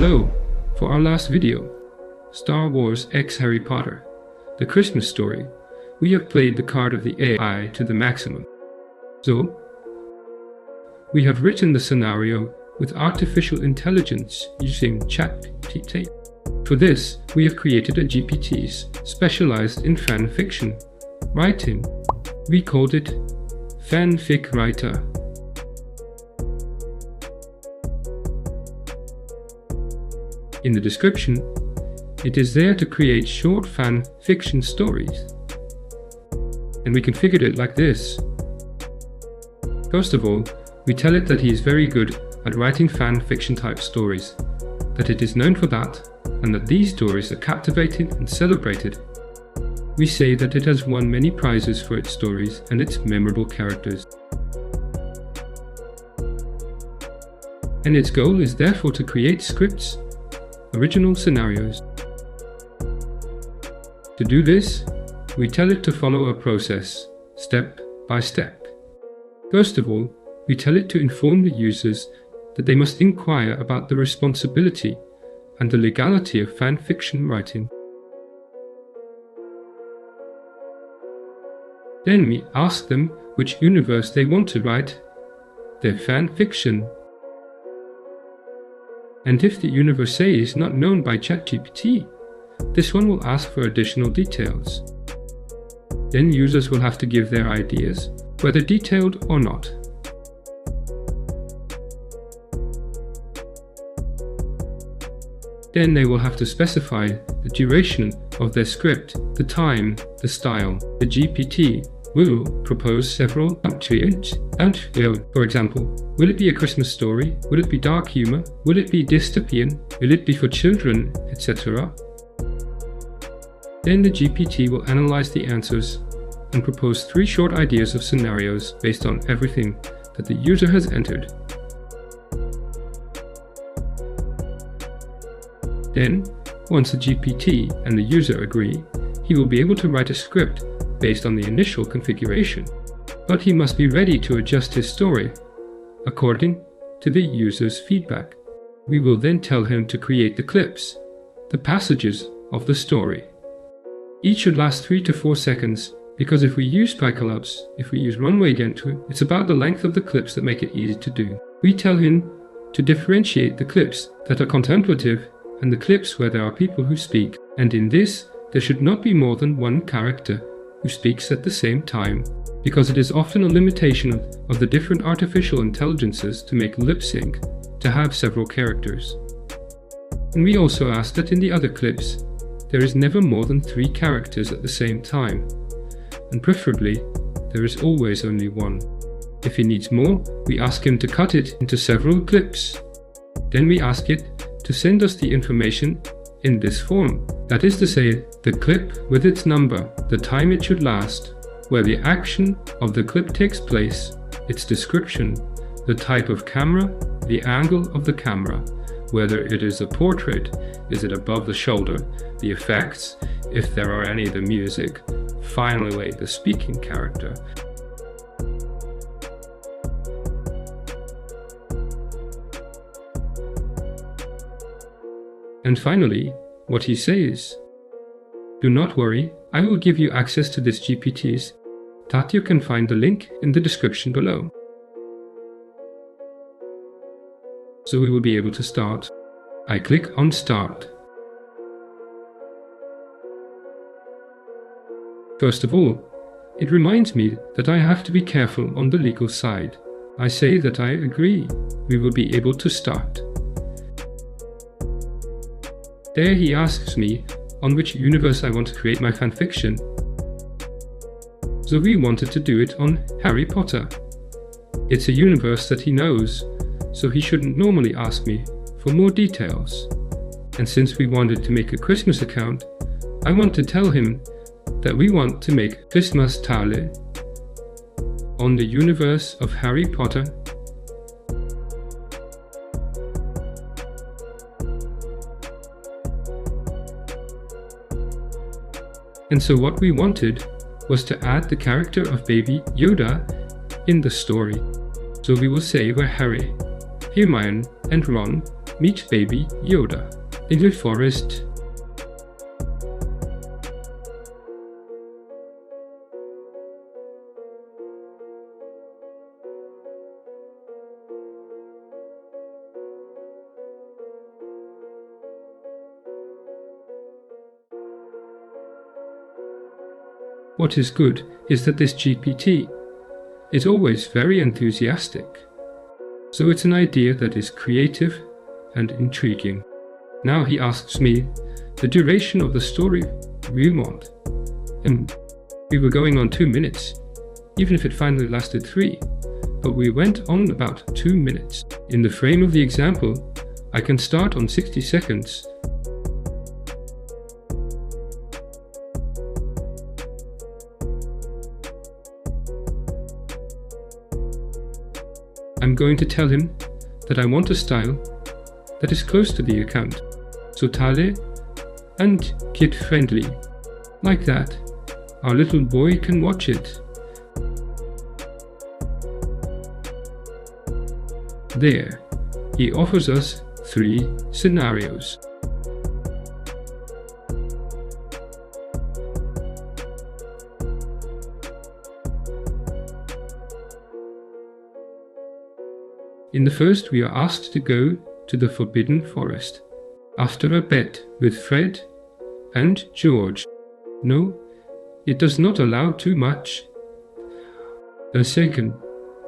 So, for our last video, Star Wars x Harry Potter, the Christmas story, we have played the card of the AI to the maximum. So, we have written the scenario with artificial intelligence using ChatGPT. For this, we have created a GPTS specialized in fan fiction writing. We called it Fic Writer. In the description, it is there to create short fan fiction stories. And we configured it like this. First of all, we tell it that he is very good at writing fan fiction type stories, that it is known for that, and that these stories are captivating and celebrated. We say that it has won many prizes for its stories and its memorable characters. And its goal is therefore to create scripts, original scenarios. To do this, we tell it to follow a process, step by step. First of all, we tell it to inform the users that they must inquire about the responsibility and the legality of fan fiction writing. Then we ask them which universe they want to write their fan fiction. And if the universe A is not known by ChatGPT, this one will ask for additional details. Then users will have to give their ideas, whether detailed or not. Then they will have to specify the duration of their script, the time, the style. The GPT will propose several options. For example, will it be a Christmas story? Will it be dark humor? Will it be dystopian? Will it be for children, etc.? Then the GPT will analyze the answers and propose 3 short ideas of scenarios based on everything that the user has entered. Then, once the GPT and the user agree, he will be able to write a script based on the initial configuration. But he must be ready to adjust his story according to the user's feedback. We will then tell him to create the clips, the passages of the story. Each should last 3 to 4 seconds, because if we use Picolabs, if we use runway Gentoo, it's about the length of the clips that make it easy to do. We tell him to differentiate the clips that are contemplative and the clips where there are people who speak, and in this, there should not be more than 1 character who speaks at the same time, because it is often a limitation of the different artificial intelligences to make lip sync to have several characters. And we also ask that in the other clips, there is never more than 3 characters at the same time, and preferably, there is always only 1. If he needs more, we ask him to cut it into several clips. Then we ask it to send us the information in this form. That is to say, the clip with its number, the time it should last, where the action of the clip takes place, its description, the type of camera, the angle of the camera, whether it is a portrait, is it above the shoulder, the effects, if there are any, the music, finally the speaking character. And finally, what he says. Do not worry, I will give you access to this GPTs that you can find the link in the description below. So we will be able to start. I click on Start. First of all, it reminds me that I have to be careful on the legal side. I say that I agree. We will be able to start. There he asks me on which universe I want to create my fanfiction. So we wanted to do it on Harry Potter. It's a universe that he knows, so he shouldn't normally ask me for more details. And since we wanted to make a Christmas account, I want to tell him that we want to make Christmas tale on the universe of Harry Potter. And so what we wanted was to add the character of baby Yoda in the story. So we will say where Harry, Hermione and Ron meets baby Yoda in the forest. What is good is that this GPT is always very enthusiastic. So it's an idea that is creative and intriguing. Now he asks me the duration of the story we want. And we were going on 2 minutes, even if it finally lasted 3. But we went on about 2 minutes. In the frame of the example, I can start on 60 seconds. I'm going to tell him that I want a style that is close to the account, so tale and kid-friendly. Like that, our little boy can watch it. There, he offers us 3 scenarios. In the first, we are asked to go to the Forbidden Forest after a bet with Fred and George. No, it does not allow too much. The second,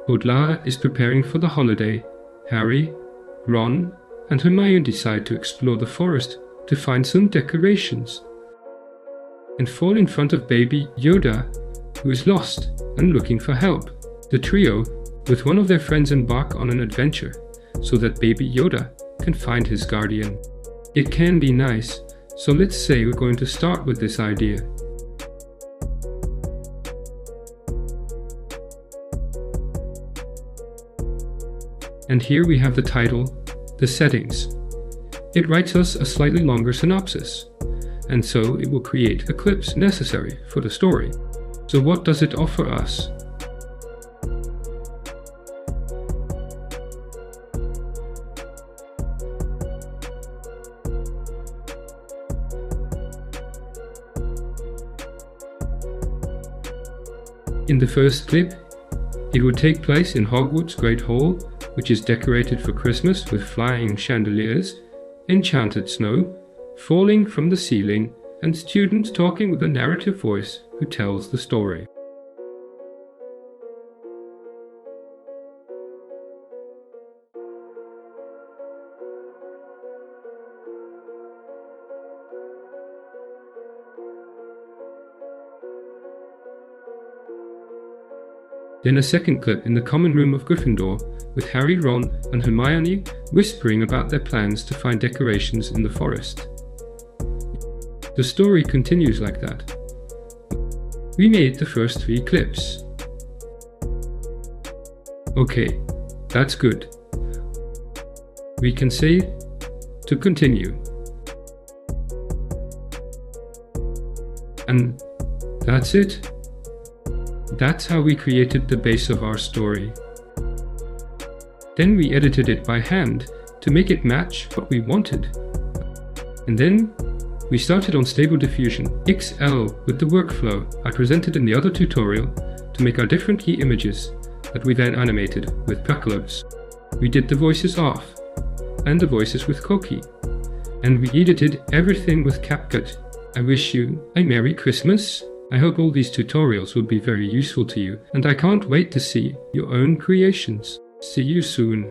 Baudelaire is preparing for the holiday. Harry, Ron, and Hermione decide to explore the forest to find some decorations and fall in front of baby Yoda, who is lost and looking for help. The trio with one of their friends embark on an adventure so that baby Yoda can find his guardian. It can be nice, so let's say we're going to start with this idea. And here we have the title, the settings. It writes us a slightly longer synopsis, and so it will create the clips necessary for the story. So what does it offer us? In the first clip, it would take place in Hogwarts Great Hall, which is decorated for Christmas with flying chandeliers, enchanted snow, falling from the ceiling, and students talking with a narrative voice who tells the story. Then a second clip in the common room of Gryffindor with Harry, Ron, and Hermione whispering about their plans to find decorations in the forest. The story continues like that. We made the first 3 clips. Okay, that's good. We can say to continue. And that's it. That's how we created the base of our story. Then we edited it by hand to make it match what we wanted. And then we started on Stable Diffusion XL with the workflow I presented in the other tutorial to make our different key images that we then animated with percolors. We did the voices off and the voices with Koki. And we edited everything with CapCut. I wish you a Merry Christmas. I hope all these tutorials will be very useful to you, and I can't wait to see your own creations. See you soon.